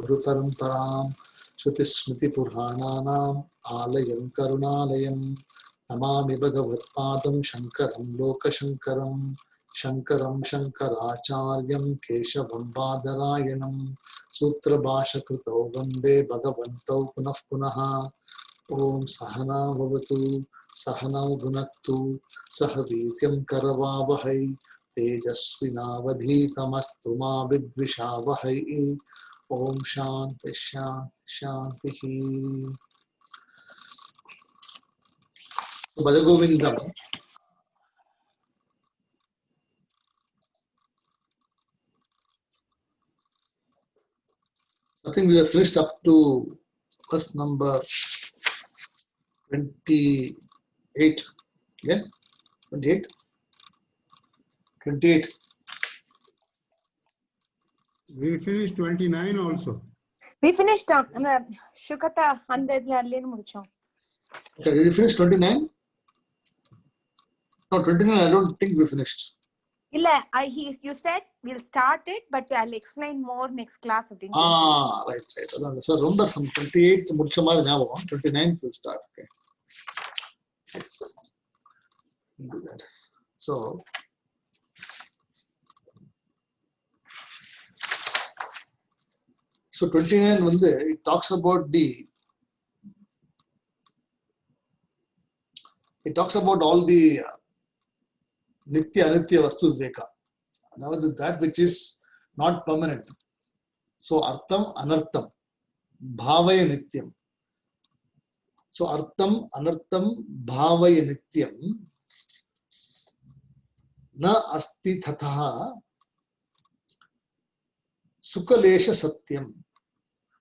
गुरुपरम्परां श्रुतिस्मृतिपुराणानाम् आलयं करुणालयं नमामि भगवत्पादं शङ्करं लोकशङ्करं शङ्करं शङ्कराचार्यं केशवं बादरायणं सूत्रभाष्यकृतौ वन्दे भगवन्तौ पुनः पुनः। ॐ सहना भवतु सहनौ भुनक्तु सह वीर्यं करवावहै तेजस्विनावधीतमस्तु मा विद्विषावहै। ॐ शान्ति शान्ति शान्तिः। Bhaja Govindam I think we have finished up to verse number 28. Yeah? 28? 28. We finished 29 also. We finished Shukata 100 allen mudichom. Okay, did we finish 29? No, 29 I don't think we finished. Illa, you said we'll start it, but I'll explain more next class. Right. So remember some 28 முடிச்ச மாதிரி ஞாபகம் 29 will start. Okay. Do that. So 29 வந்து it talks about all the nitya anitya vastu viveka. That which is not permanent. So artham anartham bhavaya nityam. So artham anartham bhavaya nityam na asti tatha sukalesha satyam.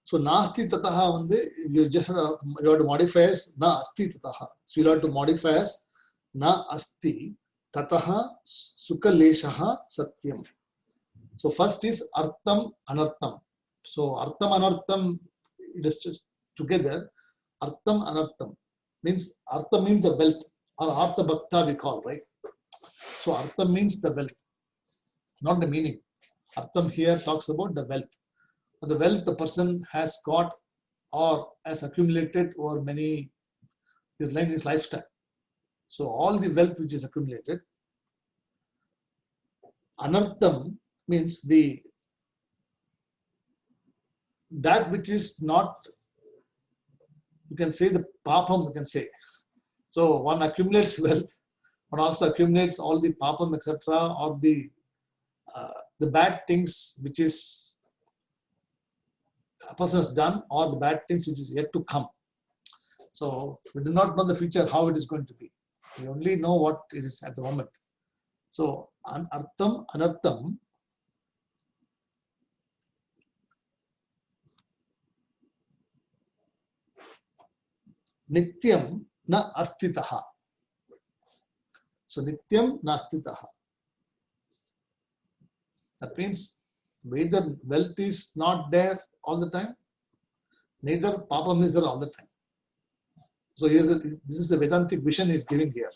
So nasti tataha vande you have to modify as na asti tataha. So you have to modify as na asti tataha sukaleshaha satyam. So first is artham anartham. So artham anartham it is just together. Artham anartham means artham means the wealth or artha bhakta we call, right? So artham means the wealth, not the meaning. Artham here talks about the wealth. The wealth the person has got or has accumulated over his lifetime. So all the wealth which is accumulated. Anartham means that which is not, you can say the papam, you can say. So one accumulates wealth, one also accumulates all the papam, etc., or the bad things which is a person has done, or the bad things which is yet to come. So we do not know the future, how it is going to be. We only know what it is at the moment. So artham anartham nityam na astitaha. So nityam na astitaha. That means whether wealth is not there all the time, neither papam is there all the time. So this is the Vedantic vision is giving here.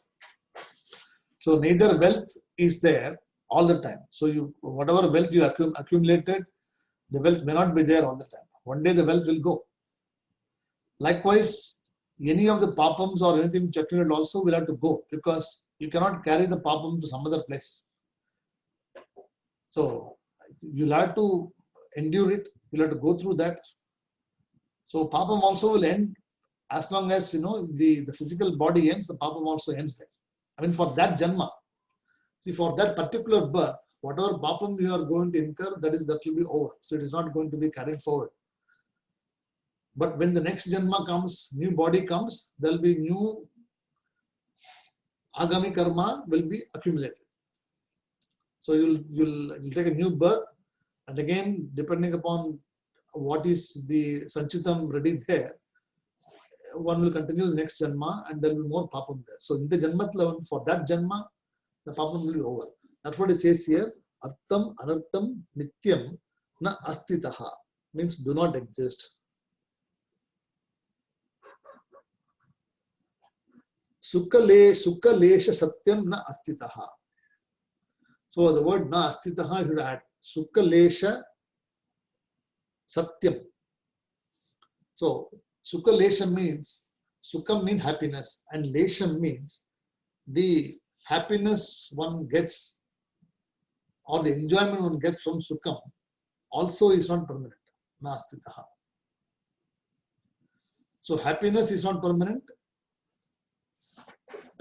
So neither wealth is there all the time. So whatever wealth you accumulated, the wealth may not be there all the time. One day the wealth will go. Likewise, any of the papams or anything which accumulated also will have to go, because you cannot carry the papam to some other place. So you'll have to endure it. You'll have to go through that. So papam also will end as long as the physical body ends. The papam also ends there. I mean, for that janma. See, for that particular birth, whatever papam you are going to incur, that will be over. So it is not going to be carried forward. But when the next janma comes, new body comes, there will be new agami karma will be accumulated. So you'll take a new birth, and again, depending upon what is the sanchitam ready there, one will continue the next janma, and there will be more papam there. So in the janmat level, for that janma, the papam will be over. That's what it says here. Artham anartham nityam na astitaha means do not exist. Sukalesha satyam na astitaha. So the word na astitaha should add Sukalesha satyam. So Sukha Lesha means, Sukha means happiness, and Lesha means the happiness one gets or the enjoyment one gets from Sukham also is not permanent. Nastitaha. So happiness is not permanent,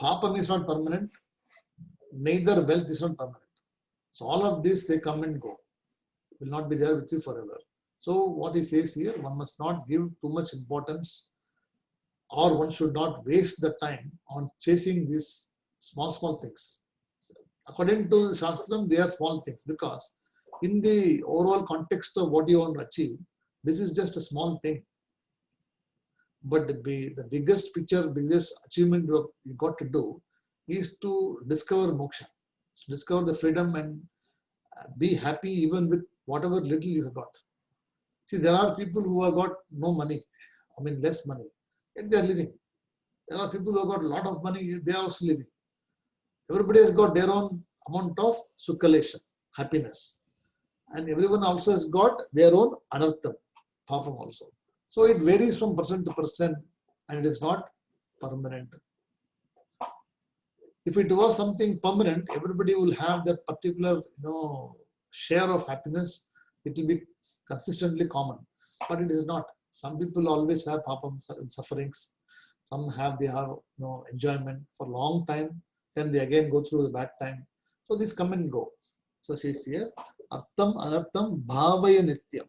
papam is not permanent, neither wealth is not permanent. So all of this, they come and go, will not be there with you forever. So what he says here, one must not give too much importance, or one should not waste the time on chasing these small things. According to the Shastram, they are small things, because in the overall context of what you want to achieve, this is just a small thing. But the biggest picture, biggest achievement you got to do is to discover moksha, discover the freedom, and be happy even with whatever little you have got. See, there are people who have got no money, less money, and they are living. There are people who have got a lot of money, they are also living. Everybody has got their own amount of sukhalesha, happiness. And everyone also has got their own anartham, papam also. So it varies from person to person, and it is not permanent. If it was something permanent, everybody will have that particular share of happiness. It will be consistently common. But it is not. Some people always have papam and sufferings. Some have enjoyment for a long time, then they again go through the bad time. So these come and go. So says here, artham anartham bhavaya nityam.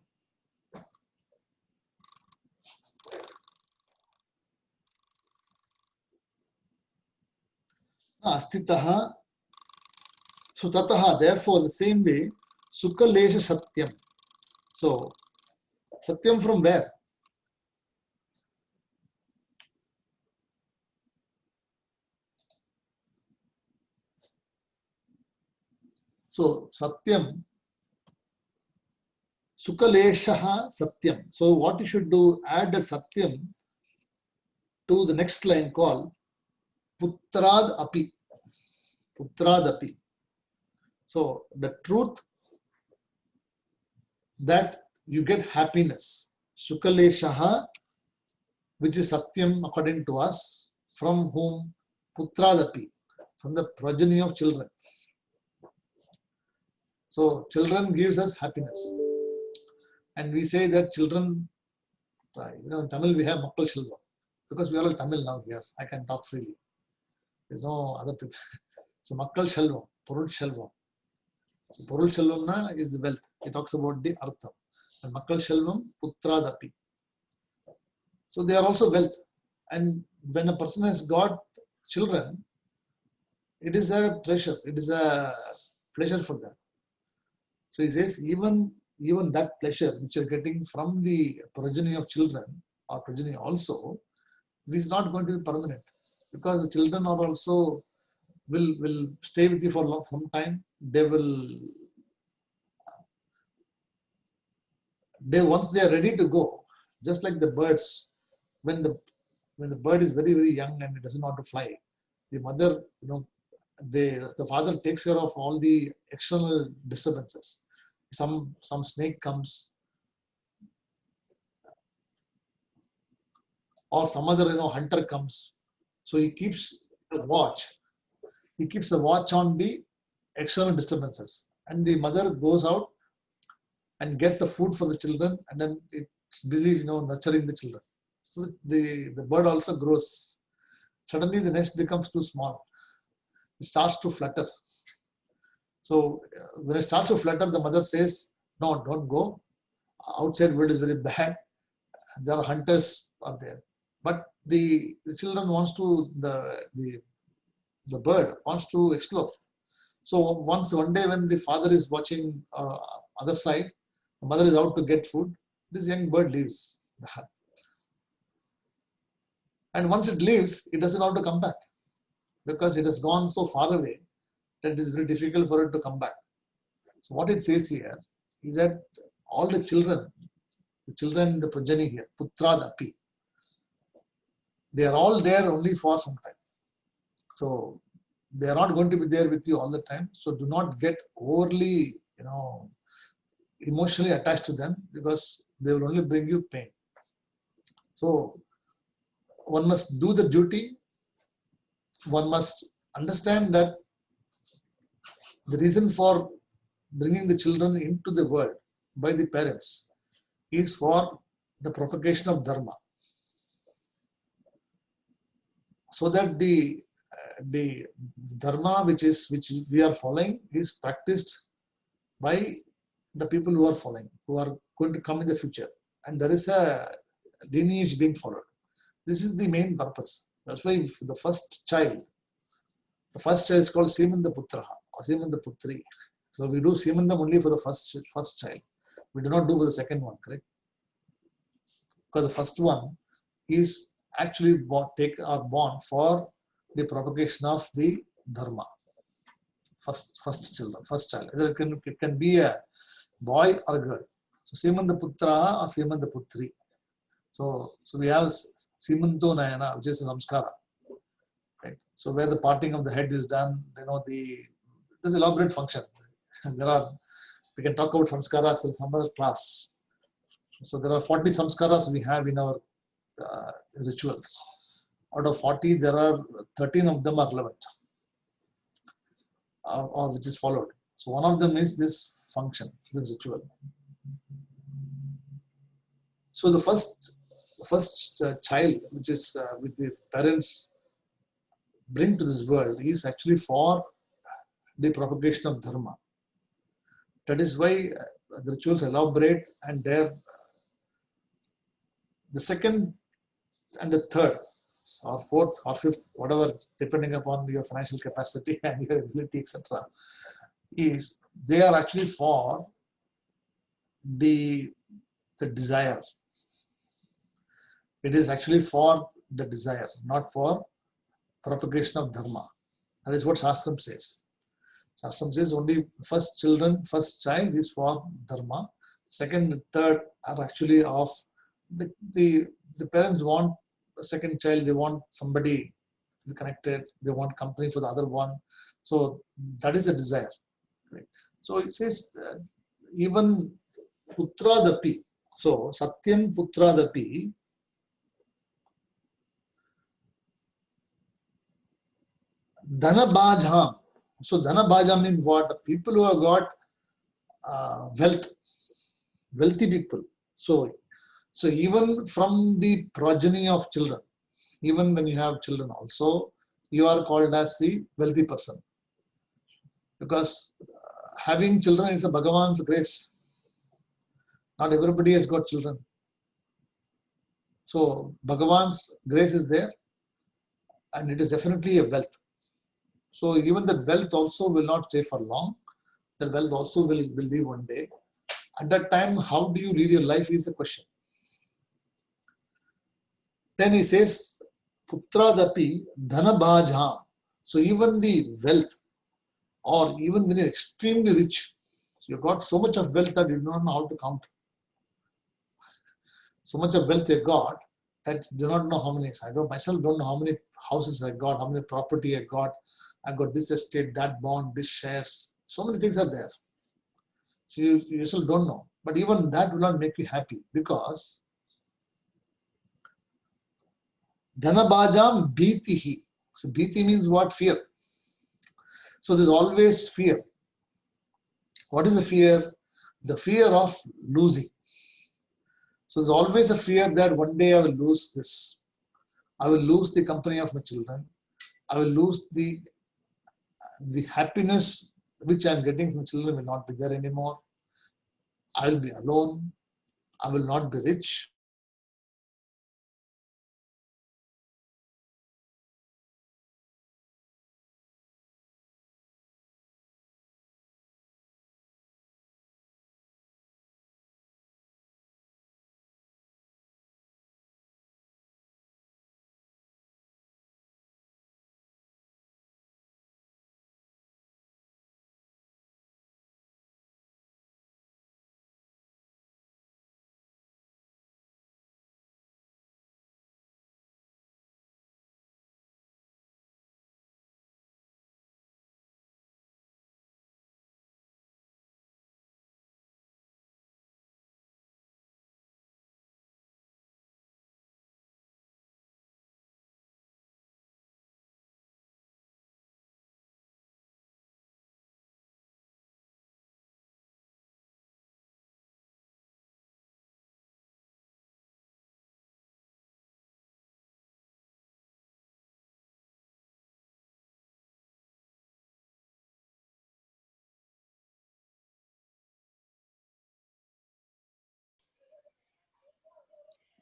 Astitaha. So tataha, therefore, the same way, sukha lesha satyam. So satyam from where? So satyam, sukha lesha satyam. So what you should do, add that satyam to the next line called putrad api. Putrad api. So the truth that you get happiness, Sukhaleshaha, which is Satyam according to us, from whom? Putradapi, from the progeny of children. So children gives us happiness. And we say that children, in Tamil we have Makkal Shelvam, because we are all Tamil now here. I can talk freely. There's no other people. So Makkal Shelvam, Porul Shelvam. So Porul Shelvam is wealth. It talks about the Artham. And Makkal Shelvam, Putradapi. So they are also wealth. And when a person has got children, it is a treasure. It is a pleasure for them. So he says, even that pleasure which you're getting from the progeny of children, or progeny also, is not going to be permanent. Because the children are also will stay with you for some time. Once they are ready to go, just like the birds, when the bird is very, very young and it doesn't want to fly, the mother, the father takes care of all the external disturbances. Some snake comes, or some other hunter comes. So he keeps a watch. He keeps a watch on the external disturbances, and the mother goes out and gets the food for the children, and then it's busy nurturing the children. So the bird also grows. Suddenly the nest becomes too small. It starts to flutter. So when it starts to flutter, the mother says, "No, don't go. Outside world is very bad. There are hunters out there." But the children wants to, the bird wants to explore. So one day when the father is watching other side, the mother is out to get food, this young bird leaves the hut. And once it leaves, it doesn't want to come back, because it has gone so far away that it is very difficult for it to come back. So what it says here is that all the children in the progeny here, Putradapi, they are all there only for some time. So they are not going to be there with you all the time. So do not get overly, emotionally attached to them, because they will only bring you pain. So one must do the duty. One must understand that the reason for bringing the children into the world by the parents is for the propagation of dharma, so that the dharma which we are following is practiced by the people who are following, who are going to come in the future, and there is a lineage being followed. This is the main purpose. That's why the first child is called Simanda Putraha or Simanda Putri. So we do Simandam only for the first child. We do not do for the second one, correct? Because the first one is actually born for the propagation of the dharma. First child. It can be a boy or a girl. So Simanda Putra or Simanda Putri. So we have Simanto Nayana, which is a samskara. Right? So where the parting of the head is done, there's elaborate function. We can talk about samskaras in some other class. So there are 40 samskaras we have in our rituals. Out of 40, there are 13 of them are relevant or which is followed. So one of them is this function, this ritual. So the first child, which is with the parents bring to this world, is actually for the propagation of dharma. That is why the rituals elaborate, and the second and the third or fourth or fifth, whatever, depending upon your financial capacity and your ability, etc., is they are actually for the desire. It is actually for the desire, not for propagation of dharma. That is what Shastram says. Shastram says only first child is for dharma. Second and third are actually of the parents want a second child, they want somebody to be connected, they want company for the other one. So that is a desire. Right? So it says even putradapi. So satyam putradapi. Dhanabhajam. So Dhanabhajam means what? People who have got wealthy people. So even from the progeny of children, even when you have children also, you are called as the wealthy person. Because having children is a Bhagavan's grace. Not everybody has got children. So Bhagavan's grace is there, and it is definitely a wealth. So even the wealth also will not stay for long. The wealth also will leave one day. At that time, how do you lead your life is the question. Then he says, Putradapi dhanabhajam. So even the wealth, or even when you're extremely rich, so you've got so much of wealth that you don't know how to count. So much of wealth you got that you do not know how many. I myself don't know how many houses I got, how many property I got. I got this estate, that bond, this shares. So many things are there. So you yourself don't know. But even that will not make you happy, because dhanabhajam bhitihi. So bhiti means what? Fear. So there's always fear. What is the fear? The fear of losing. So there's always a fear that one day I will lose this. I will lose the company of my children. I will lose the happiness which I am getting from children will not be there anymore. I will be alone. I will not be rich.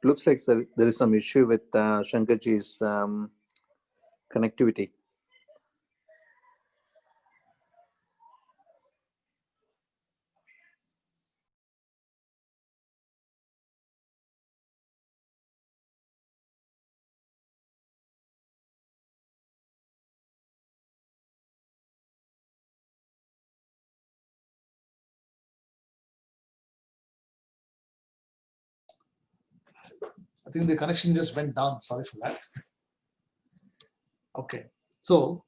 Looks like there is some issue with Shankarji's connectivity. I think the connection just went down. Sorry for that. Okay. So,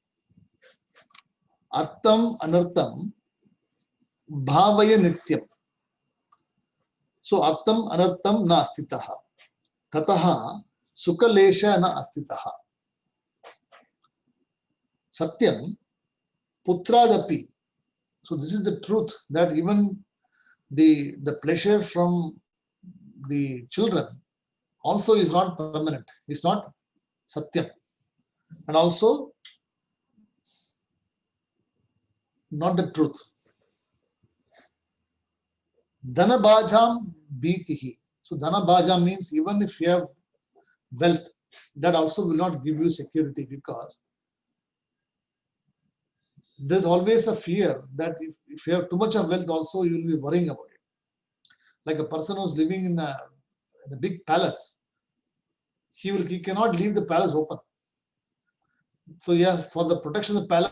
Artham Anartham Bhavaya Nityam. So, Artham Anartham na astitaha. Tataha Sukalesha na astitaha. Satyam Putradapi. So, this is the truth that even the pleasure from the children also is not permanent. It's not Satyam. And also not the truth. Dhanabhajam bhitihi. So dhanabhaja means even if you have wealth, that also will not give you security, because there's always a fear that if you have too much of wealth also, you will be worrying about it. Like a person who's living in a big palace, he cannot leave the palace open. So yeah, for the protection of the palace,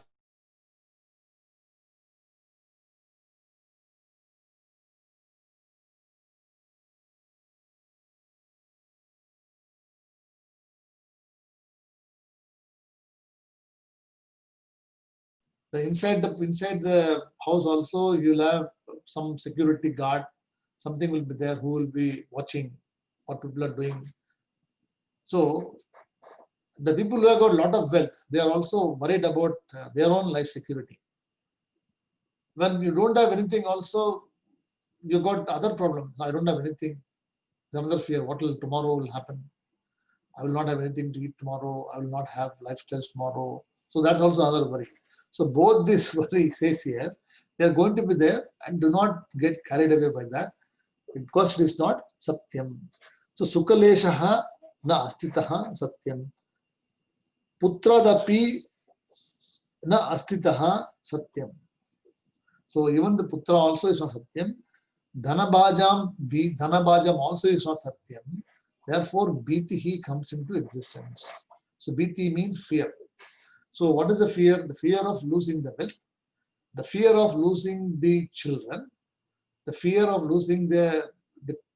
inside the house also you'll have some security guard, something will be there who will be watching what people are doing. So the people who have got a lot of wealth, they are also worried about their own life security. When you don't have anything also, you got other problems. I don't have anything. There's another fear. What will tomorrow will happen? I will not have anything to eat tomorrow. I will not have lifestyles tomorrow. So that's also another worry. So both this worry says here, they are going to be there, and do not get carried away by that, because it is not satyam. So sukaleshaha na astitaha satyam. Putradapi na astitaha satyam. So even the putra also is not satyam. Dhanabhajam also is not satyam. Therefore, bhitihi comes into existence. So bhiti means fear. So what is the fear? The fear of losing the wealth, the fear of losing the children, the fear of losing the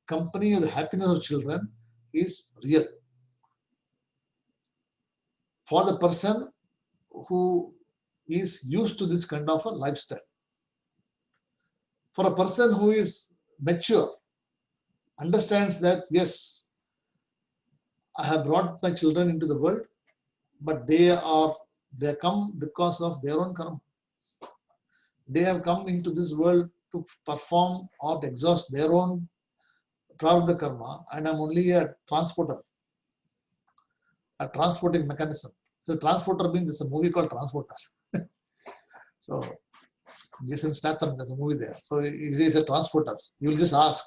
company or the happiness of children is real. For the person who is used to this kind of a lifestyle. For a person who is mature, understands that yes, I have brought my children into the world, but they come because of their own karma. They have come into this world to perform or to exhaust their own prarabdha karma, and I'm only a transporter, a transporting mechanism. The transporter means there's a movie called Transporter. So Jason Statham, there's a movie there. So he is a transporter. You will just ask,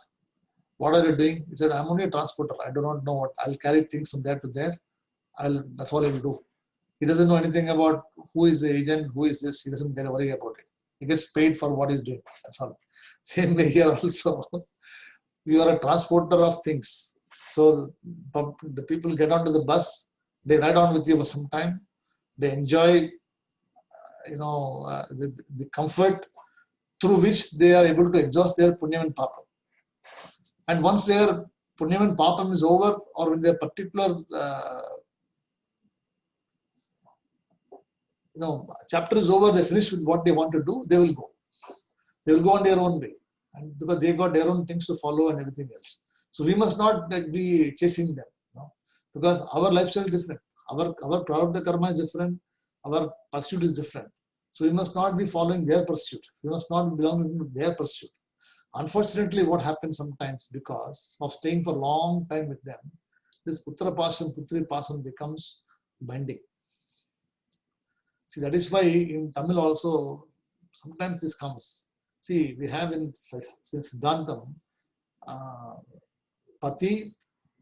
what are you doing? He said, I'm only a transporter. I do not know what. I'll carry things from there to there. That's all he will do. He doesn't know anything about who is the agent, who is this. He doesn't worry about it. He gets paid for what he's doing. That's all. Same way here also. You are a transporter of things. So the people get onto the bus. They ride on with you for some time. They enjoy, the comfort through which they are able to exhaust their punyam and papam. And once their punyam and papam is over, or when their particular chapter is over, they finish with what they want to do, they will go. They will go on their own way, and because they got their own things to follow and everything else. So we must not be chasing them, because our lifestyle is different. Our prarabdha karma is different. Our pursuit is different. So we must not be following their pursuit. We must not be belonging to their pursuit. Unfortunately, what happens sometimes, because of staying for a long time with them, this putra pasam, putri pasam becomes binding. See, that is why in Tamil also, sometimes this comes. See, we have in Siddhantam, Pati,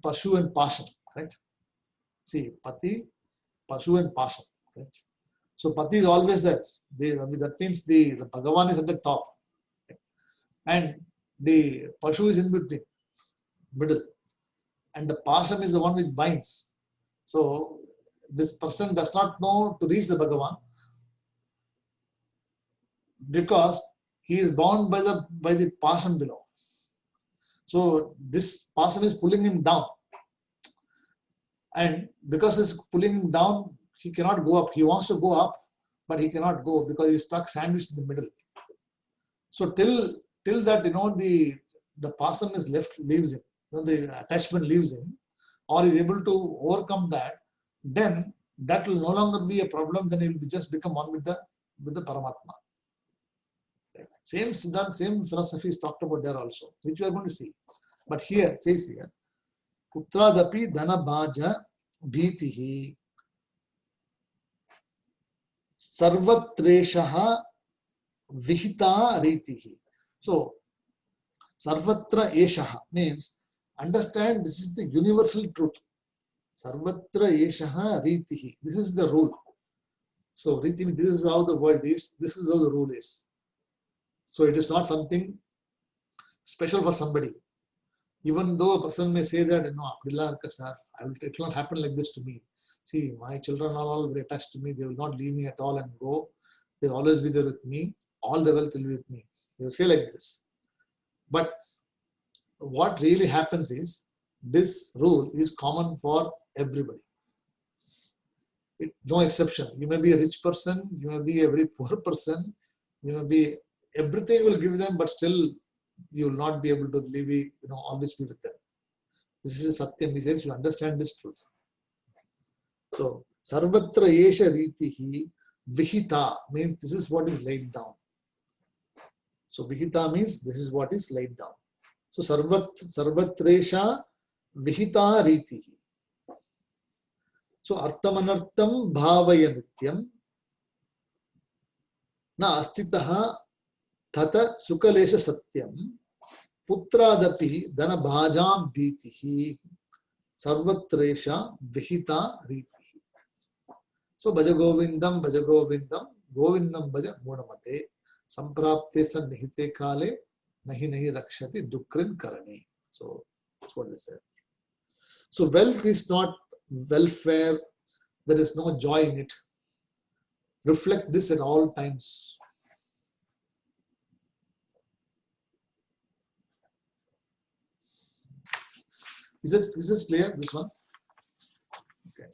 Pashu and Pasham, right? See, Pati, Pashu and Pasham, right? So Pati is always there. That means the Bhagavan is at the top. Right? And the Pashu is in between, middle. And the Pasham is the one which binds. So this person does not know to reach the Bhagavan because he is bound by the Pasham below. So this Pasham is pulling him down. And because it's pulling him down, he cannot go up. He wants to go up, but he cannot go because he's stuck sandwiched in the middle. So till that, the Pasham is leaves him, the attachment leaves him, or is able to overcome that, then that will no longer be a problem. Then he will just become one with the Paramatma. Same Siddhant, same philosophy is talked about there also, which we are going to see. But here, it says here, Putradapi Dhana Bhaja Bhitihi Sarvatreshaha Vihita Ritihi. So, Sarvatra Eshaha means understand this is the universal truth. Sarvatra Eshaha Ritihi. This is the rule. So, Riti, this is how the world is, this is how the rule is. So, it is not something special for somebody. Even though a person may say that, it will not happen like this to me. See, my children are all very attached to me. They will not leave me at all and go. They will always be there with me. All the wealth will be with me. They will say like this. But what really happens is, this rule is common for everybody. No exception. You may be a rich person, you may be a very poor person, you may be, everything will give them, but still you will not be able to live, always be with them. This is a Satyam. He says you understand this truth. So, Sarvatra Esha Ritihi Vihita means this is what is laid down. So, Vihita means this is what is laid down. So, Sarvatresha Vihita Ritihi. So, Arthamanartham Bhavaya Nityam Na Astitaha Tata Sukalesha Satyam Putradapi Dhana Bhajam Bhitihi Sarvatresha Vihita Ritihi. So Bhaja Govindam, Govindam Bhaja Mudamate, Samprapte San Nihite Kale, Nahi Nahi Rakshati Dukrin Karani. So that's what they said. So wealth is not welfare, there is no joy in it. Reflect this at all times. Is this clear, this one? Okay.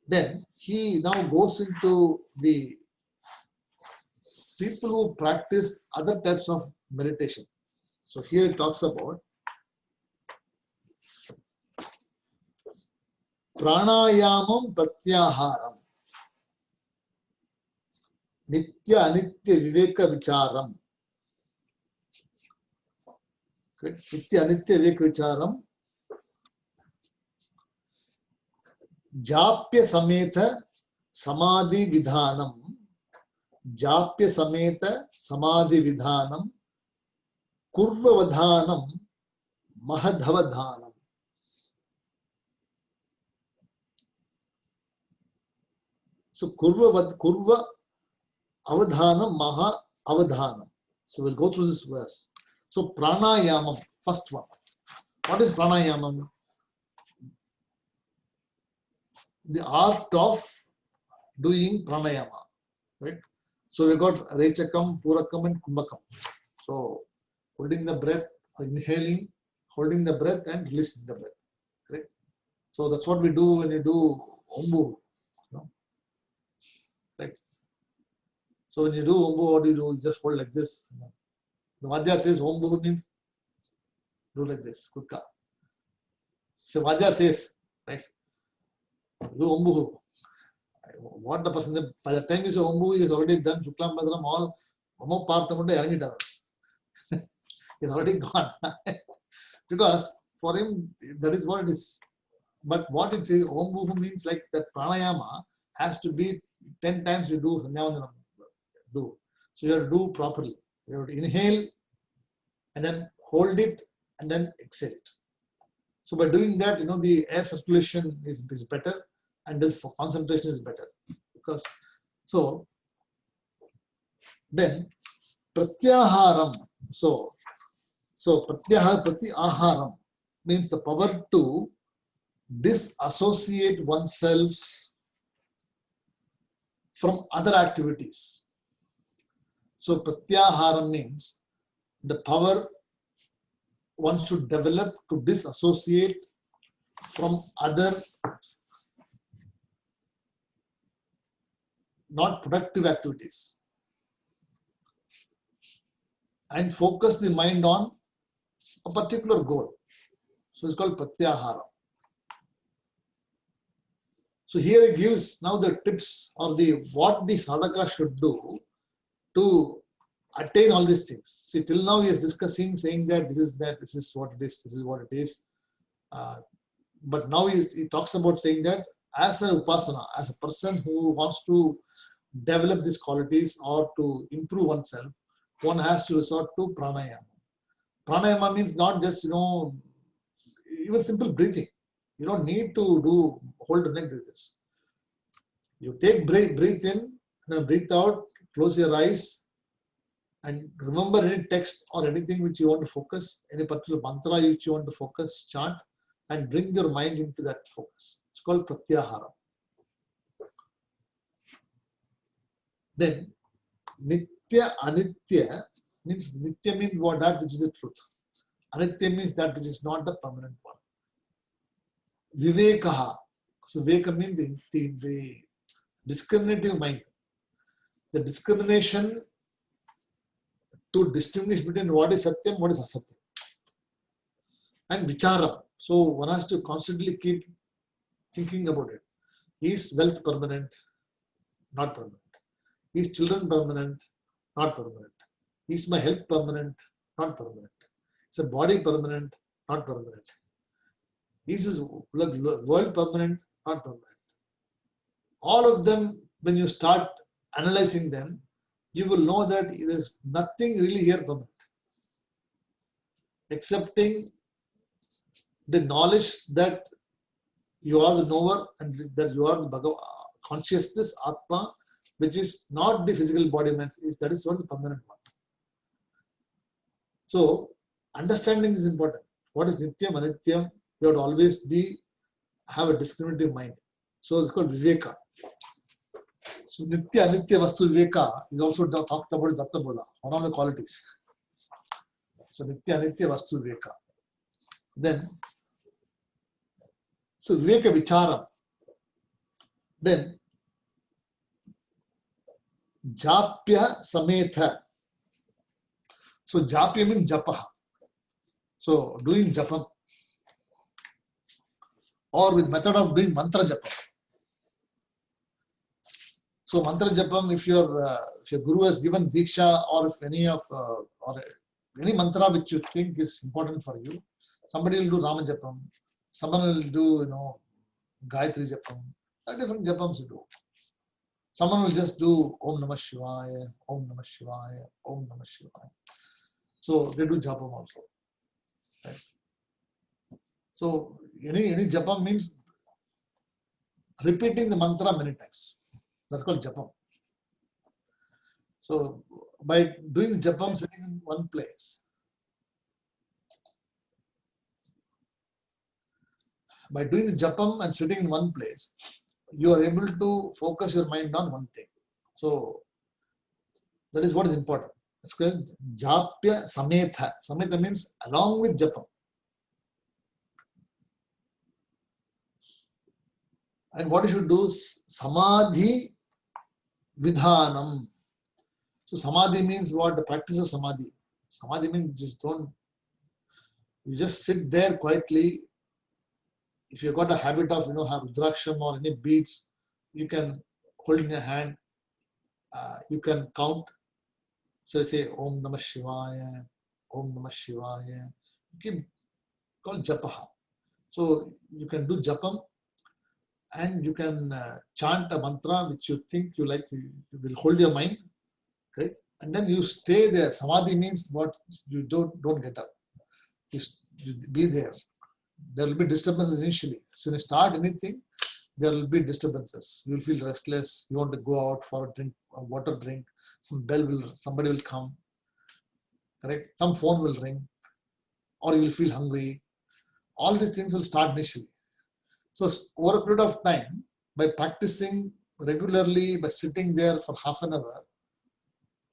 Then he now goes into the people who practice other types of meditation. So here it talks about pranayamam pratyaharam, nitya anitya viveka vicharam. Nitya anitya viveka vicharam. Japya sameta samadhi vidhanam. Japya sameta samadhi vidhanam. Kurva vadhanam mahadhavadhanam. So kurva avadhanam maha avadhanam. So we'll go through this verse. So pranayamam, first one. What is pranayamam? The art of doing pranayama, right? So we got Rechakam, Purakam and Kumbhakam. So holding the breath, inhaling, holding the breath and releasing the breath, right? So that's what we do when you do Ombu, right? So when you do Ombu, what do? You just hold like this. The Vadyar says Ombu means do like this, Kurka. So Vadyar says, right? Do Ombu. What the person said, by the time you say Ombu, he has already done Shuklam Bhadram, all Omo Parthamutta Yarangitar. He's already gone. Because for him, that is what it is. But what it says, Ombu means like that pranayama has to be 10 times you do Sandhyavandanam. Do. So you have to do properly. You have to inhale and then hold it and then exhale it. So by doing that, the air circulation is better, and this for concentration is better. Because so then pratyaharam. So pratyaharam means the power to disassociate oneself from other activities. So pratyaharam means the power one should develop to disassociate from other not productive activities and focus the mind on a particular goal. So it's called pratyahara. So here it gives now the tips or what the sadhaka should do to attain all these things. See, till now he is discussing, saying that this is what it is, this is what it is. But now he talks about saying that as an upasana, as a person who wants to develop these qualities or to improve oneself, one has to resort to pranayama. Pranayama means not just, even simple breathing. You don't need to hold the neck like this. You take breathe in and breathe out, close your eyes, and remember any text or anything which you want to focus, any particular mantra which you want to focus, chant, and bring your mind into that focus. It's called pratyahara. Then nitya anitya means nitya means what, that which is the truth. Anitya means that which is not the permanent one. Vivekaha. So viveka means the discriminative mind. The discrimination to distinguish between what is satyam, what is asatyam. And vicharam. So one has to constantly keep thinking about it. Is wealth permanent? Not permanent. Is children permanent? Not permanent. Is my health permanent? Not permanent. Is the body permanent? Not permanent. Is his world permanent? Not permanent. All of them, when you start analyzing them, you will know that there is nothing really here permanent, excepting the knowledge that you are the knower and that you are the Bhagavan, consciousness, Atma, which is not the physical body, that is what is the permanent one. So, understanding is important. What is Nityam, Anityam? You have to always have a discriminative mind. So, it's called Viveka. So, Nitya, Anitya, Vastu, Viveka is also talked about in Datta Bodha, one of the qualities. So, Nitya, Anitya, Vastu, Viveka. Then, so Viveka Vicharam. Then, Japya Sametha. So, Japya means Japa. So, doing Japam. Or with method of doing Mantra Japam. So, Mantra Japam, if your Guru has given Diksha, or if any mantra which you think is important for you, somebody will do Rama Japam, someone will do, Gayatri Japam, there are different Japams you do. Someone will just do Om Namah Shivaya, Om Namah Shivaya, Om Namah Shivaya. So they do Japam also. Right? So any Japam means repeating the mantra many times. That's called Japam. So by doing the Japam sitting in one place, by doing the Japam and sitting in one place, you are able to focus your mind on one thing. So that is what is important. It's called Japya Sametha. Sametha means along with Japam. And what you should do is Samadhi Vidhanam. So Samadhi means what? The practice of Samadhi. Samadhi means you just sit there quietly. If you've got a habit of, have Rudraksham or any beads, you can hold in your hand, you can count. So you say Om Namah Shivaya, Om Namah Shivaya. You can call Japaha. So you can do Japam and you can chant a mantra which you think you like, you will hold your mind, right? And then you stay there. Samadhi means what? You don't get up. You be there. there will be disturbances initially. So when you start anything, there will be disturbances. You will feel restless. You want to go out for a drink, a water drink. Somebody will come. Correct? Some phone will ring, or you will feel hungry. All these things will start initially. So over a period of time, by practicing regularly, by sitting there for half an hour,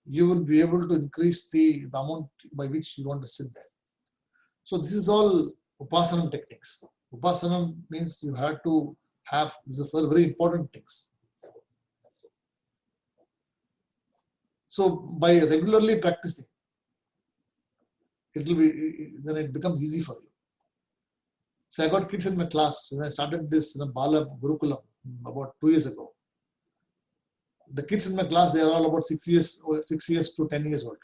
you will be able to increase the amount by which you want to sit there. So this is all Upasana techniques. Upasana means you have to have, this is very important things. So by regularly practicing, then it becomes easy for you. So I got kids in my class when I started this Bala Gurukulam about 2 years ago. The kids in my class, they are all about 6 years to 10 years old.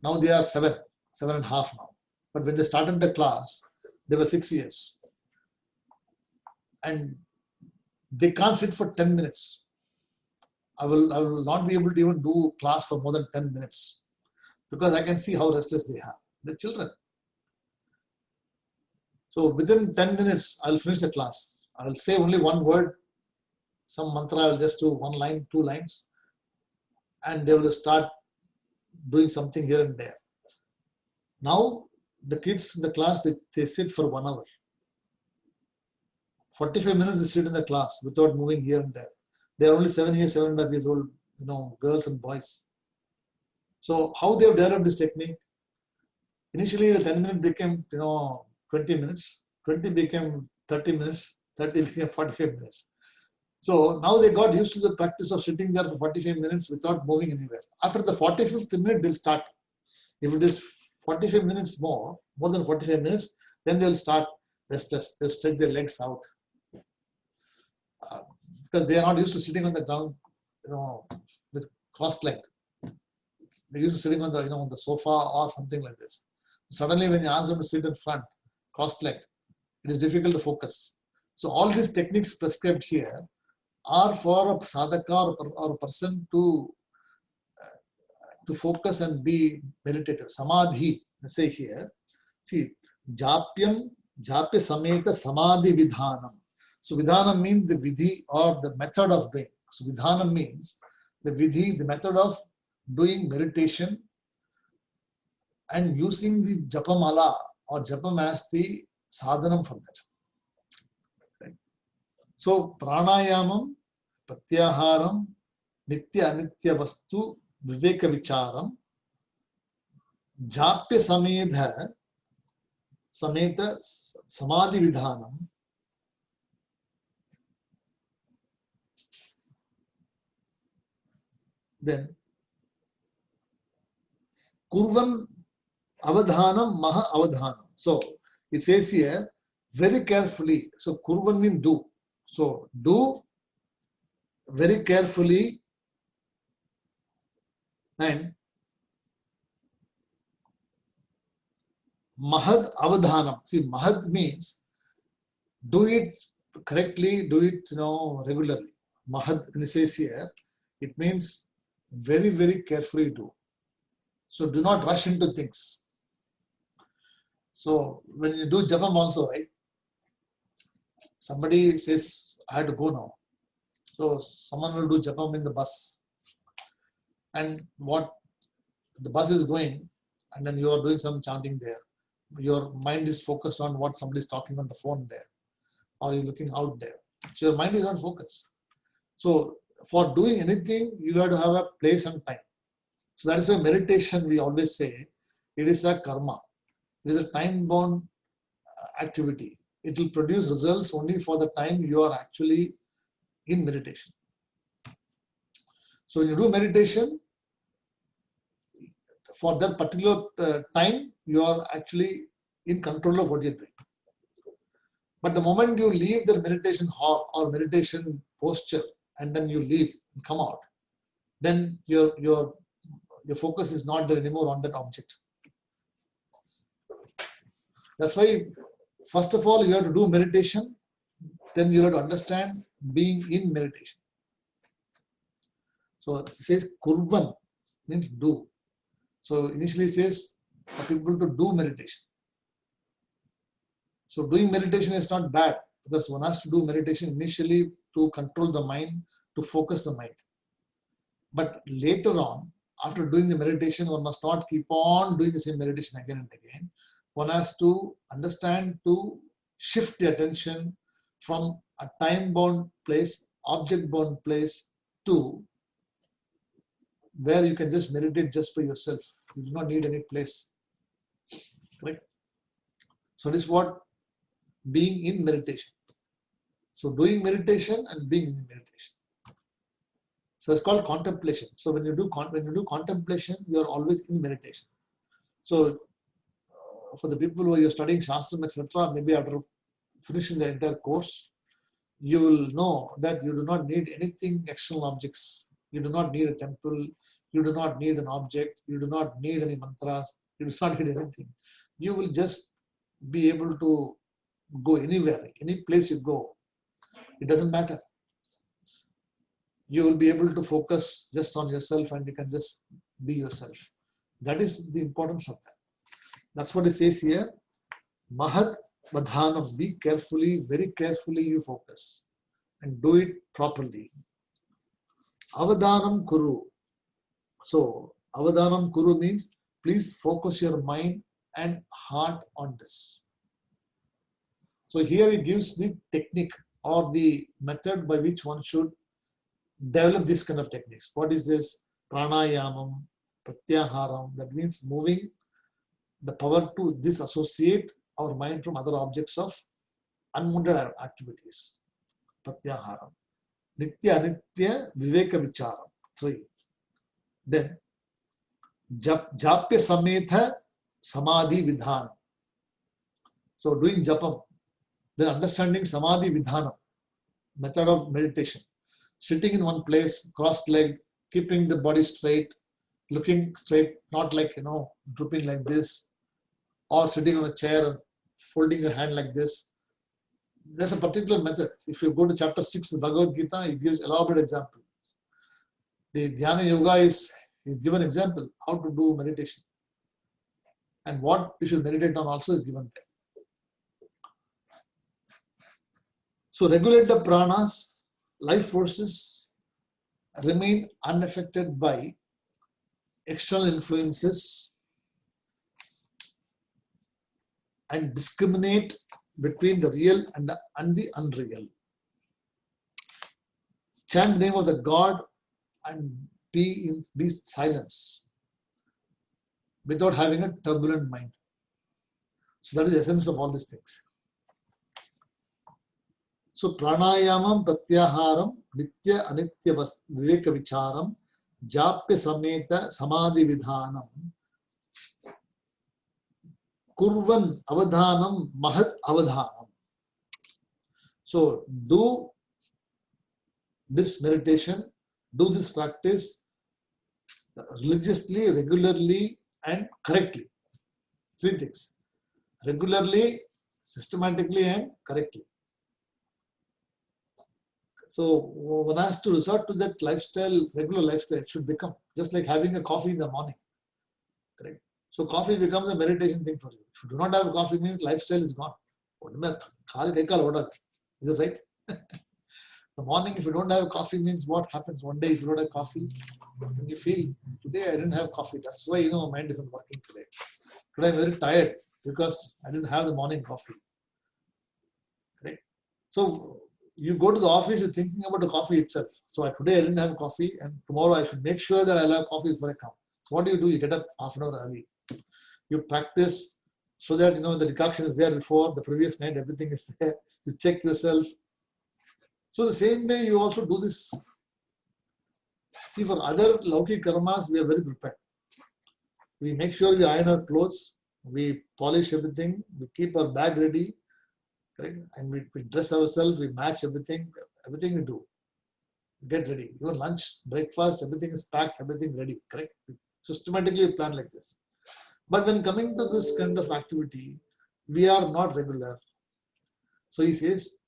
Now they are 7.5 now. But when they started the class, they were 6 years. And they can't sit for 10 minutes. I will not be able to even do class for more than 10 minutes because I can see how restless they are. They're children. So within 10 minutes, I'll finish the class. I'll say only one word, some mantra, I'll just do 1 line, 2 lines, and they will start doing something here and there. Now, the kids in the class, they sit for 1 hour. 45 minutes they sit in the class without moving here and there. They are only 7.5 years old, girls and boys. So how they have developed this technique? Initially, the 10 minutes became, 20 minutes. 20 became 30 minutes. 30 became 45 minutes. So now they got used to the practice of sitting there for 45 minutes without moving anywhere. After the 45th minute, they'll start. If it is 45 minutes more than 45 minutes, then they'll start restless. They'll stretch their legs out. Because they are not used to sitting on the ground, with crossed leg. They're used to sitting on the, on the sofa or something like this. Suddenly, when you ask them to sit in front, crossed leg, it is difficult to focus. So all these techniques prescribed here are for a sadhaka or a person to focus and be meditative. Samadhi, let's say here. See, japya sameta samadhi vidhanam. So vidhanam means the vidhi or the method of doing. So vidhanam means the vidhi, the method of doing meditation and using the japamala or japam as the sadhanam for that. Right? So pranayamam, pratyaharam, nitya anitya vastu, viveka vicharam, japya sameta samadhi vidhanam, then kurvan avadhanam maha avadhanam. So it says here very carefully. So kurvan means do. So do very carefully and mahad avadhanam. See, mahad means do it correctly, do it regularly. Mahad, when it says here, it means very, very carefully do. So do not rush into things. So when you do japam also, right? Somebody says, I have to go now. So someone will do japam in the bus. And what the bus is going, and then you are doing some chanting there. Your mind is focused on what somebody is talking on the phone there. Or you're looking out there. So your mind is not focused. So for doing anything, you have to have a place and time. So that is why meditation, we always say, it is a karma. It is a time-bound activity. It will produce results only for the time you are actually in meditation. So when you do meditation, for that particular time, you are actually in control of what you're doing. But the moment you leave the meditation hall or meditation posture and then you leave and come out, then your focus is not there anymore on that object. That's why, first of all, you have to do meditation, then you have to understand being in meditation. So it says kurvan means do. So initially it says for people to do meditation. So doing meditation is not bad, because one has to do meditation initially to control the mind, to focus the mind. But later on, after doing the meditation, one must not keep on doing the same meditation again and again. One has to understand to shift the attention from a time-bound place, object-bound place, to where you can just meditate just by yourself. You do not need any place. Correct? So this is what being in meditation. So doing meditation and being in meditation. So it's called contemplation. So when you do contemplation, you are always in meditation. So for the people who are studying Shastram, etc., maybe after finishing the entire course, you will know that you do not need anything external objects. You do not need a temple. You do not need an object. You do not need any mantras. You do not need anything. You will just be able to go anywhere, any place you go. It doesn't matter. You will be able to focus just on yourself, and you can just be yourself. That is the importance of that. That's what it says here. Mahat vadhanam. Be carefully, very carefully you focus and do it properly. Avadhanam kuru. So avadhanam kuru means please focus your mind and heart on this. So here it gives the technique or the method by which one should develop this kind of techniques. What is this? Pranayamam, pratyaharam. That means moving the power to disassociate our mind from other objects of unwanted activities. Pratyaharam. Nitya anitya viveka vicharam. 3. Then japya sametha samadhi vidhanam. So doing japam, then understanding samadhi vidhanam, method of meditation. Sitting in one place, crossed leg, keeping the body straight, looking straight, not like, drooping like this, or sitting on a chair, folding a hand like this. There's a particular method. If you go to chapter 6 of the Bhagavad Gita, it gives elaborate example. The Dhyana Yoga is given example how to do meditation. And what you should meditate on also is given there. So regulate the pranas, life forces, remain unaffected by external influences, and discriminate between the real and the unreal. Chant the name of the God and be in silence without having a turbulent mind. So that is the essence of all these things. So pranayamam pratyaharam nitya anitya viveka vicharam japya sameta samadhi vidhanam kurvan avadhanam mahat avadhanam. So do this meditation, do this practice religiously, regularly and correctly. 3 things. Regularly, systematically and correctly. So one has to resort to that lifestyle, regular lifestyle. It should become just like having a coffee in the morning. Correct. So coffee becomes a meditation thing for you. If you do not have coffee, means lifestyle is gone. Is it right? The morning, if you don't have coffee, means what happens? One day, if you don't have coffee, then you feel, today I didn't have coffee. That's why, my mind isn't working today. Today I'm very tired because I didn't have the morning coffee. Correct? So you go to the office, you're thinking about the coffee itself. So today I didn't have coffee, and tomorrow I should make sure that I'll have coffee before I come. So what do? You get up half an hour early. You practice so that the decoction is there before the previous night, everything is there. You check yourself. So the same way you also do this. See, for other Lauki karmas, we are very prepared. We make sure we iron our clothes, we polish everything, we keep our bag ready, correct? And we dress ourselves, we match everything we do. We get ready. Even lunch, breakfast, everything is packed, everything ready, correct? We systematically plan like this. But when coming to this kind of activity, we are not regular. So he says,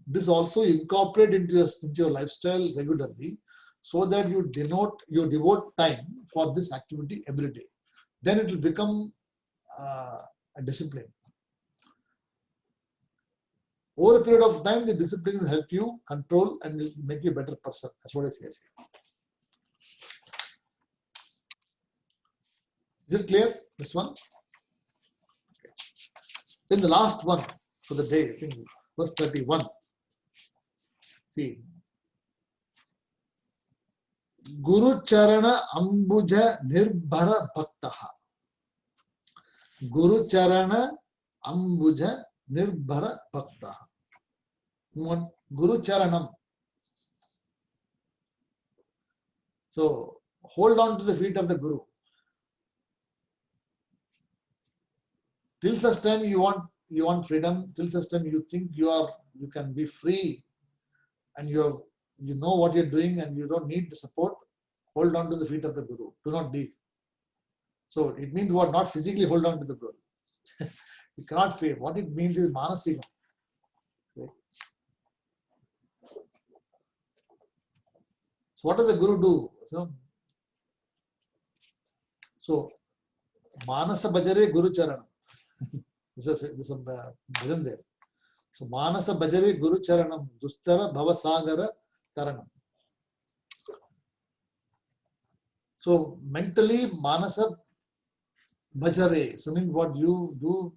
this also incorporate into your lifestyle regularly, so that you devote time for this activity every day. Then it will become a discipline. Over a period of time, the discipline will help you control and will make you a better person. That's what I say. Is it clear? This one? Okay. Then the last one for the day, I think verse 31. See. Guru Charana Ambuja Nirbhara Bhaktaha. Guru Charana Ambuja Nirbhara Bhaktaha. Guru Charanam. So hold on to the feet of the Guru. Till such time you want freedom, till such time you think you can be free and you know what you're doing and you don't need the support, hold on to the feet of the Guru. Do not leave. So it means what? Not physically hold on to the Guru. You cannot fail. What it means is manasika. Okay. So what does the Guru do? So Manasa Bajare Guru Charana. This is a bhajan there. So Manasa Bajare Guru Charanam Dustara Bhavasagara Taranam. So mentally Manasa Bajare. So means what you do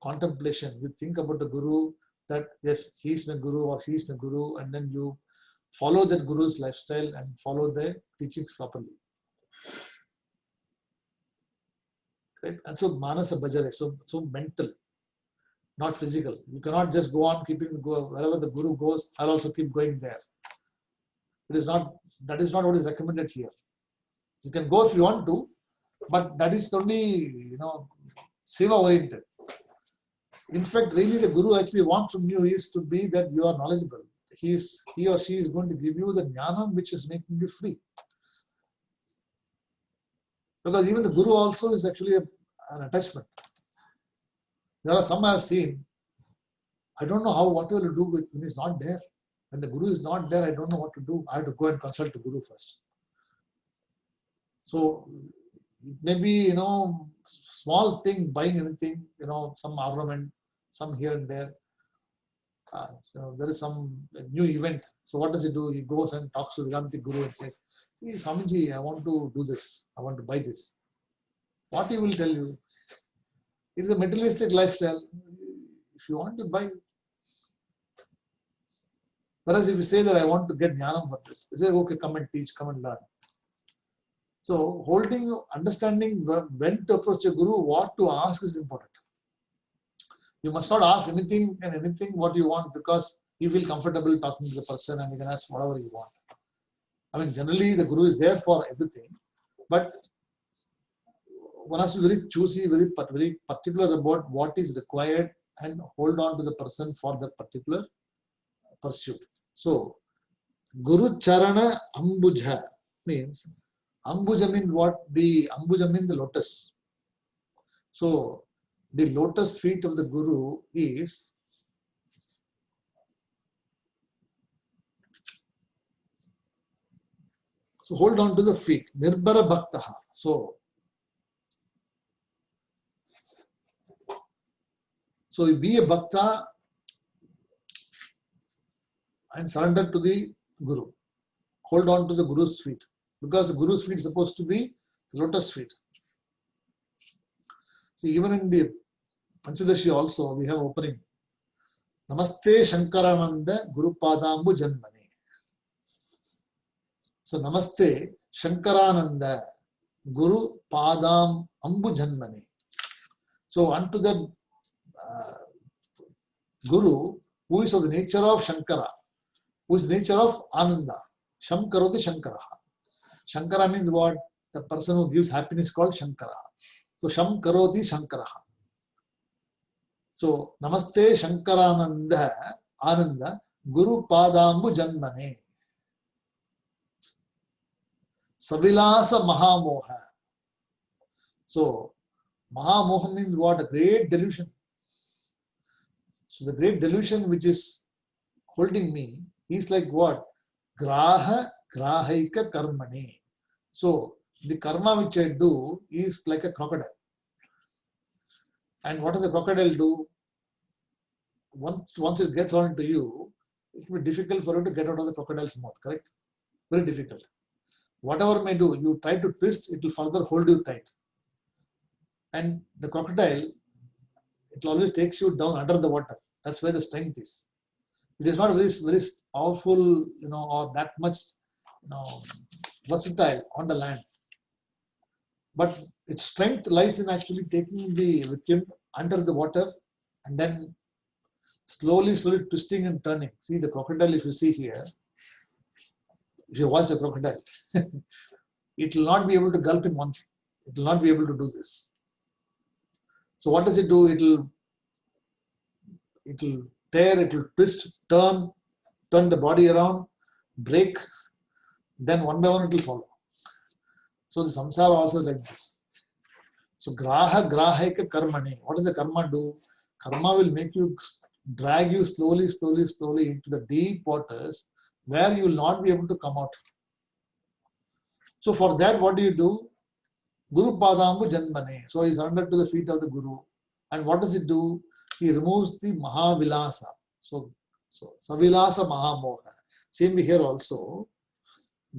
contemplation. You think about the Guru, that yes, he is my Guru or he is my Guru, and then you follow that Guru's lifestyle and follow their teachings properly. Right? And so Manasa Bajare, so mental, not physical. You cannot just go on keeping wherever the Guru goes, I'll also keep going there. That is not what is recommended here. You can go if you want to, but that is only, seva oriented. In fact, really the Guru actually wants from you is to be that you are knowledgeable. He or she is going to give you the jnanam which is making you free. Because even the Guru also is actually an attachment. There are some I have seen, I don't know what will do when he's not there. When the Guru is not there, I don't know what to do. I have to go and consult the Guru first. So maybe, small thing, buying anything, some ornament, some here and there. There is some new event. So what does he do? He goes and talks to Vedantic Guru and says, see, Swamiji, I want to do this. I want to buy this. What he will tell you? It is a materialistic lifestyle. If you want to buy. Whereas if you say that I want to get jnanam for this, they say, okay, come and teach, come and learn. So understanding when to approach a Guru, what to ask is important. You must not ask anything what you want, because you feel comfortable talking to the person and you can ask whatever you want. I mean, generally the Guru is there for everything, but one has to be very choosy, very particular about what is required and hold on to the person for that particular pursuit. So, Guru Charana Ambuja means, Ambuja means what? The Ambuja means the lotus. So, the lotus feet of the Guru is so hold on to the feet. Nirbhara Bhaktaha. So you be a Bhakta and surrender to the Guru. Hold on to the Guru's feet. Because the Guru's feet is supposed to be the lotus feet. See, even in the Panchadashi also, we have opening. Namaste Shankarananda Guru Padambu Janmani. So, Namaste Shankarananda Guru Padam Ambu Janmani. So, unto the Guru, who is of the nature of Shankara, who is the nature of Ananda. Shamkaroti Shankaraha. Shankara means what? The person who gives happiness called Shankara. So, Shamkaroti Shankaraha. So, Namaste Shankarananda Ananda Guru Padambu Janmane. Savilasa Mahamoha. So, Mahamoha means what? A great delusion. So, the great delusion which is holding me is like what? Graha Grahaika Karmane. So, the karma which I do is like a crocodile. And what does a crocodile do? once it gets onto you, it will be difficult for you to get out of the crocodile's mouth, correct? Very difficult. Whatever may do, you try to twist, it will further hold you tight. And the crocodile, it always takes you down under the water. That's where the strength is. It is not very, very powerful, or that much, versatile on the land. But its strength lies in actually taking the victim under the water and then slowly twisting and turning. See the crocodile, if you see here, if you watch the crocodile, it will not be able to gulp in one. It will not be able to do this. So what does it do? It will tear, it will twist, turn the body around, break, then one by one it will follow. So the samsara also is like this. So grahaika karmani. What does the karma do? Karma will make you, drag you slowly into the deep waters where you will not be able to come out. So for that, what do? Guru Padambu Janmane. So he surrendered to the feet of the Guru. And what does it do? He removes the Mahavilasa. So Savilasa Mahamoha. Same here also.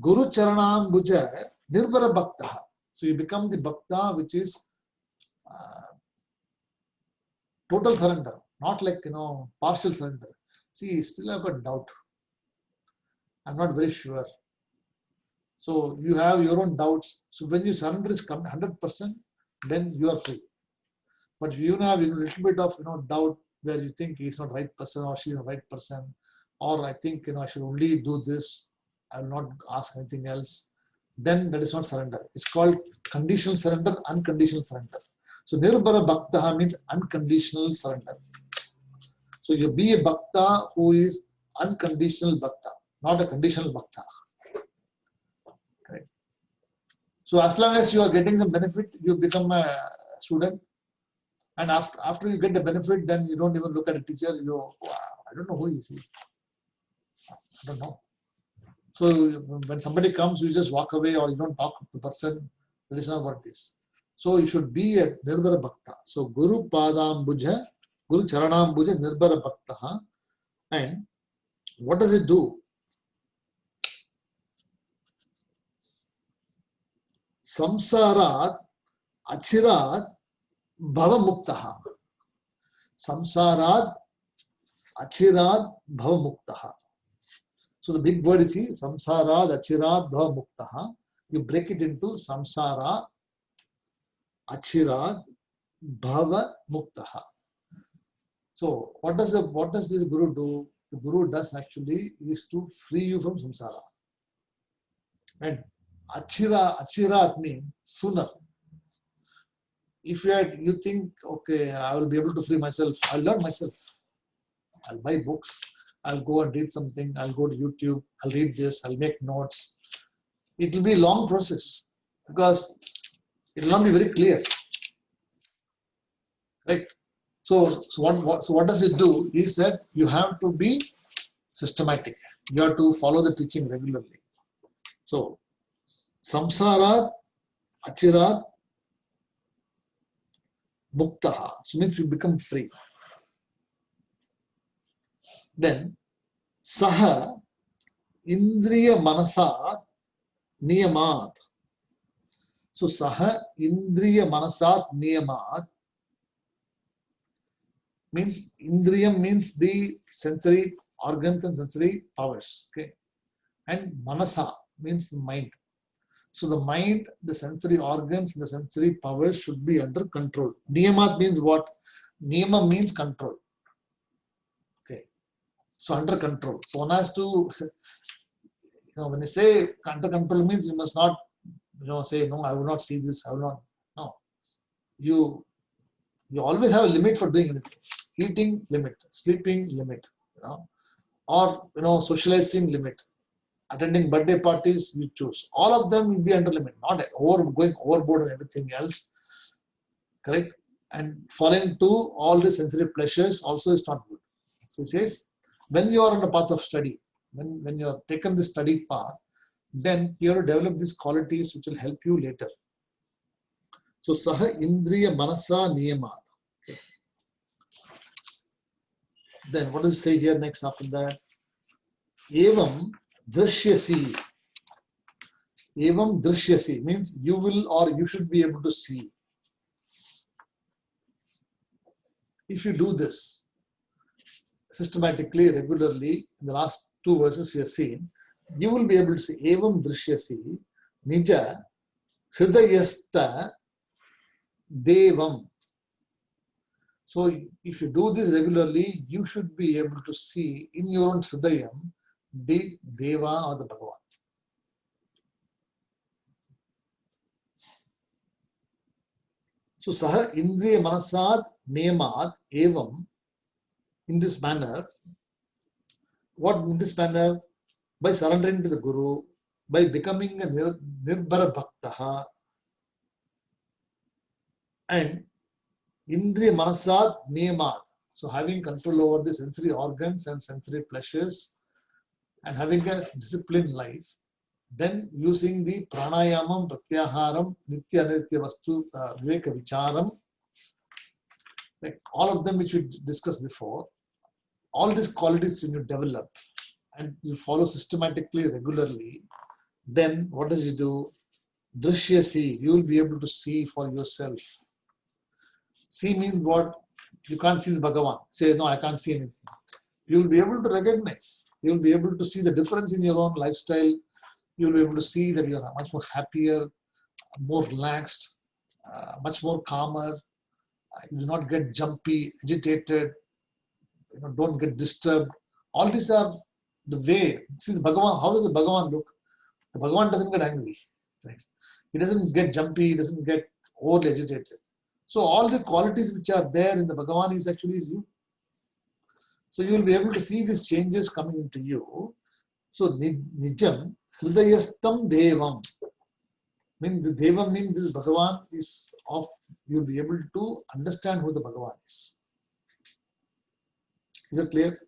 Guru Charanam Bhuja Nirbara Bhakta. So you become the Bhakta which is total surrender. Not like, partial surrender. See, still I've got doubt. I'm not very sure. So you have your own doubts. So when you surrender is 100%, then you are free. But if you have a little bit of doubt where you think he's not the right person or she's not the right person, or I think I should only do this, I will not ask anything else, then that is not surrender. It's called conditional surrender, unconditional surrender. So Nirbara Bhakta means unconditional surrender. So you be a Bhakta who is unconditional Bhakta, not a conditional Bhakta. Right? So as long as you are getting some benefit, you become a student. And after you get the benefit, then you don't even look at a teacher. You go, wow, I don't know who is he. I don't know. So when somebody comes, you just walk away or you don't talk to the person. That is not what it is. So you should be a Nirbara Bhakta. So Guru Padam Bhuja, Guru Charanam Bhuja Nirbara Bhakta. And what does it do? Samsarat Achirat Bhava Muktaha. Samsarat Achirat Bhava Muktaha. So the big word is here, Samsarat Achirat Bhava Muktaha. You break it into Samsara Achirat Bhava Muktaha. So what does this Guru do? The Guru does actually is to free you from samsara. And Achirat means sooner. If you think, okay, I will be able to free myself, I'll learn myself. I'll buy books, I'll go and read something, I'll go to YouTube, I'll read this, I'll make notes. It will be a long process because it will not be very clear. Right? So what does it do is that you have to be systematic. You have to follow the teaching regularly. So, samsarat achirat muktaha. So means you become free. Then, saha indriya manasat niyamat. So, saha indriya manasat niyamat means indriyam means the sensory organs and sensory powers. Okay, and manasa means the mind. So the mind, the sensory organs, the sensory powers should be under control. Niyamat means what? Niyama means control. Okay, so under control. So one has to, when you say under control means you must not, say no, I will not see this. I will not. No, you always have a limit for doing anything. Eating limit, sleeping limit, or socializing limit. Attending birthday parties, you choose. All of them will be under limit, not going overboard and everything else. Correct? And falling to all the sensory pleasures also is not good. So he says, when you are on the path of study, when you are taken the study path, then you have to develop these qualities which will help you later. So saha indriya manasa niyamat. Okay. Then what does it say here next after that? Evam drishyasi. Evam drishyasi means you will or you should be able to see. If you do this systematically, regularly, in the last two verses you have seen, you will be able to see Evam drishyasi nija hridayasta devam. So if you do this regularly, you should be able to see in your own hridayam the Deva or the Bhagavan. So saha indriya manasad nemat evam, in this manner. What in this manner? By surrendering to the Guru, by becoming a nirbhara bhaktaha, and indriya manasad nemat. So having control over the sensory organs and sensory pleasures, and having a disciplined life, then using the pranayamam, pratyaharam, nitya anitya vastu, viveka vicharam, like all of them which we discussed before, all these qualities when you develop and you follow systematically, regularly, then what does you do? Drishyasi, you will be able to see for yourself. See means what? You can't see the Bhagavan. Say, no, I can't see anything. You will be able to recognize. You will be able to see the difference in your own lifestyle. You will be able to see that you are much more happier, more relaxed, much more calmer. You do not get jumpy, agitated. Don't get disturbed. All these are the way. See the Bhagavan. How does the Bhagavan look? The Bhagavan doesn't get angry. Right? He doesn't get jumpy. He doesn't get overly agitated. So all the qualities which are there in the Bhagavan is you. So you will be able to see these changes coming into you. So nijam hridayastam devam. Means the devam means this Bhagavan is of, you will be able to understand who the Bhagavan is. Is it clear?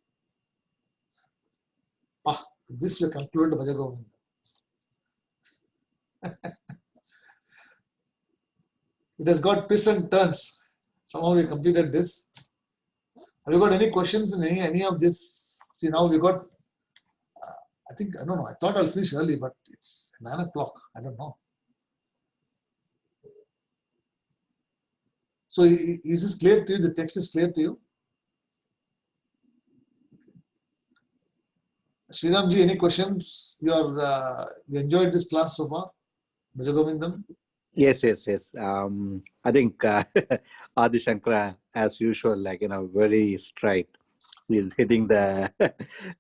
This we conclude Bhaja Govinda. It has got twists and turns. Somehow we completed this. Have you got any questions in any of this? See, now we got, I think, I don't know, I thought I'll finish early, but it's 9 o'clock. I don't know. So is this clear to you? The text is clear to you? Sriramji, any questions? You enjoyed this class so far? Bhaja Govindam? Yes. I think Adi Shankara, as usual, very straight. He's hitting the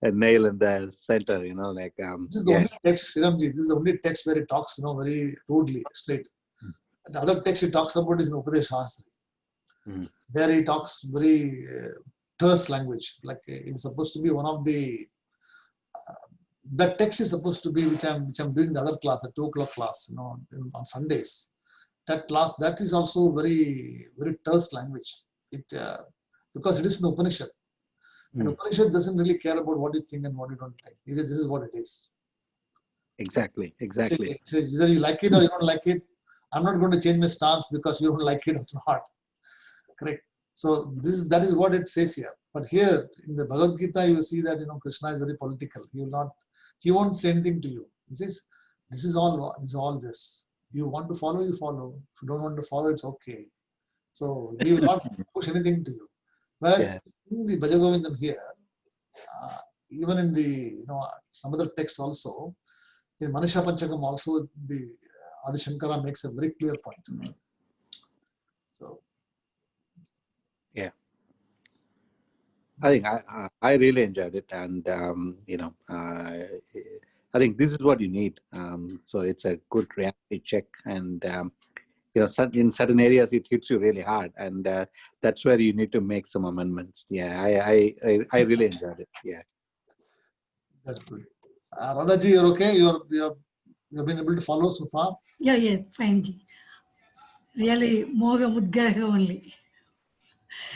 nail in the center, This is the only text, Sriramji, this is the only text where he talks, very rudely, straight. The other text he talks about is in Upadesh Shastri. There he talks very terse language, like it's supposed to be one of the, that text is supposed to be, which I'm doing the other class, the 2 o'clock class, on Sundays. That class, that is also very, very terse language. Because it is an Upanishad. And Upanishad doesn't really care about what you think and what you don't think. He said, this is what it is. Exactly. So either you like it or you don't like it. I'm not going to change my stance because you don't like it or not. Correct. So that is what it says here. But here in the Bhagavad Gita, you will see that Krishna is very political. He won't say anything to you. He says, this is all this. You want to follow, you follow. If you don't want to follow, it's okay. So he will not push anything to you. Whereas in the Bhaja Govindam here, even in the some other text also, in Manisha Panchakam also, the Adi Shankara makes a very clear point. So I think I really enjoyed it, and I think this is what you need. So it's a good reality check, and in certain areas it hits you really hard, and that's where you need to make some amendments. I really enjoyed it. Yeah, that's good. Radhaji, you're okay? You've been able to follow so far? Yeah, fine. Ji. Really, Moga Mudgaha only.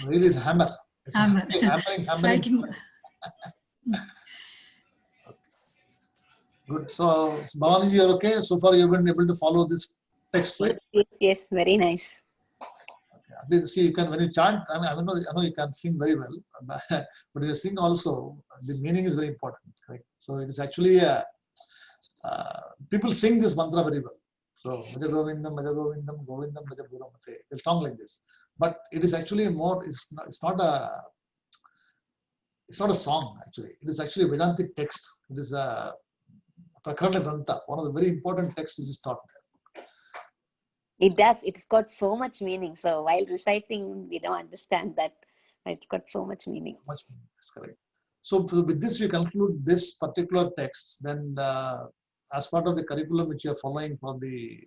Really is hammer. Hammer. Hammering. Striking. Good. So, Bhavani ji, you're okay? So far, you've been able to follow this text, right? Yes, very nice. Okay. See, you can, when you chant, I know you can sing very well, but when you sing also, the meaning is very important, correct? So it is actually people sing this mantra very well. So Bhaja Govindam, Govindam, Bhaja Bhudamate. They'll talk like this, but it is actually more. It's not a song actually. It is actually a Vedantic text. It is a Prakarana Grantha, one of the very important texts which is taught there. It does. It's got so much meaning. So while reciting, we don't understand that. It's got so much meaning. Much meaning. That's correct. So with this, we conclude this particular text. Then, as part of the curriculum which you are following for the,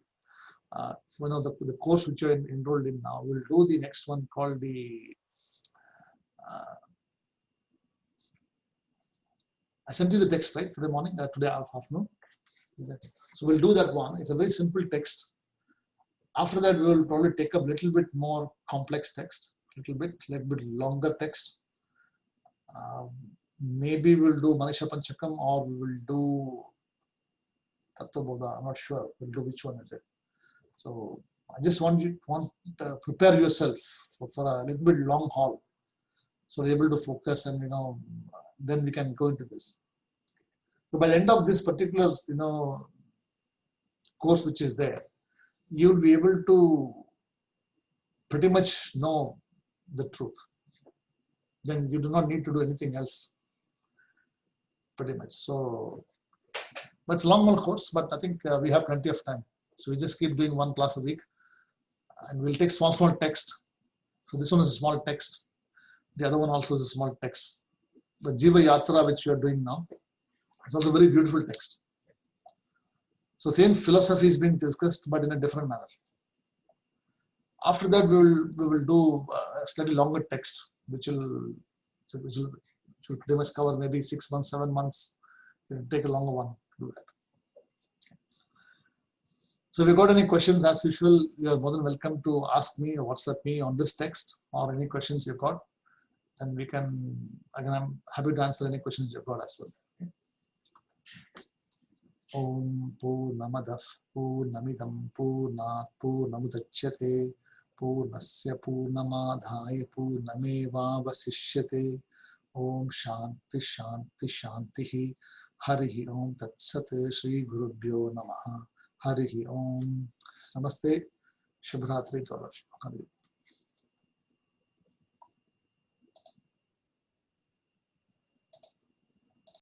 the course which you are enrolled in now, we'll do the next one called the. I sent you the text, right, today morning, today afternoon. So we'll do that one. It's a very simple text. After that, we will probably take up a little bit more complex text, little bit longer text. Maybe we'll do Manisha Panchakam or we will do Tattva Bodha. I'm not sure. We'll do which one is it. So I just want to prepare yourself for a little bit long haul. So you're able to focus and, then we can go into this. So by the end of this particular, course which is there, you'll be able to pretty much know the truth. Then you do not need to do anything else, pretty much. So, but it's a long course, but I think we have plenty of time. So we just keep doing one class a week and we'll take small text. So this one is a small text. The other one also is a small text. The Jiva Yatra, which you are doing now, is also a very beautiful text. So same philosophy is being discussed, but in a different manner. After that, we will do a slightly longer text, which will pretty much cover maybe 6 months, 7 months. We'll take a longer one to do that. So if you got any questions, as usual, you are more than welcome to ask me or WhatsApp me on this text or any questions you've got. And we can, again, I'm happy to answer any questions you've got as well. Okay. Om Purnamadah Purnamidam Purnat Purnamudachyate Purnasya Purnamadhaya Purnameva Vasishyate. Om Shanti Shanti Shanti Harihi Om Tat Sat Shri Gurubhyo Namaha Harihi Om. Namaste. Shubhratri to all of you.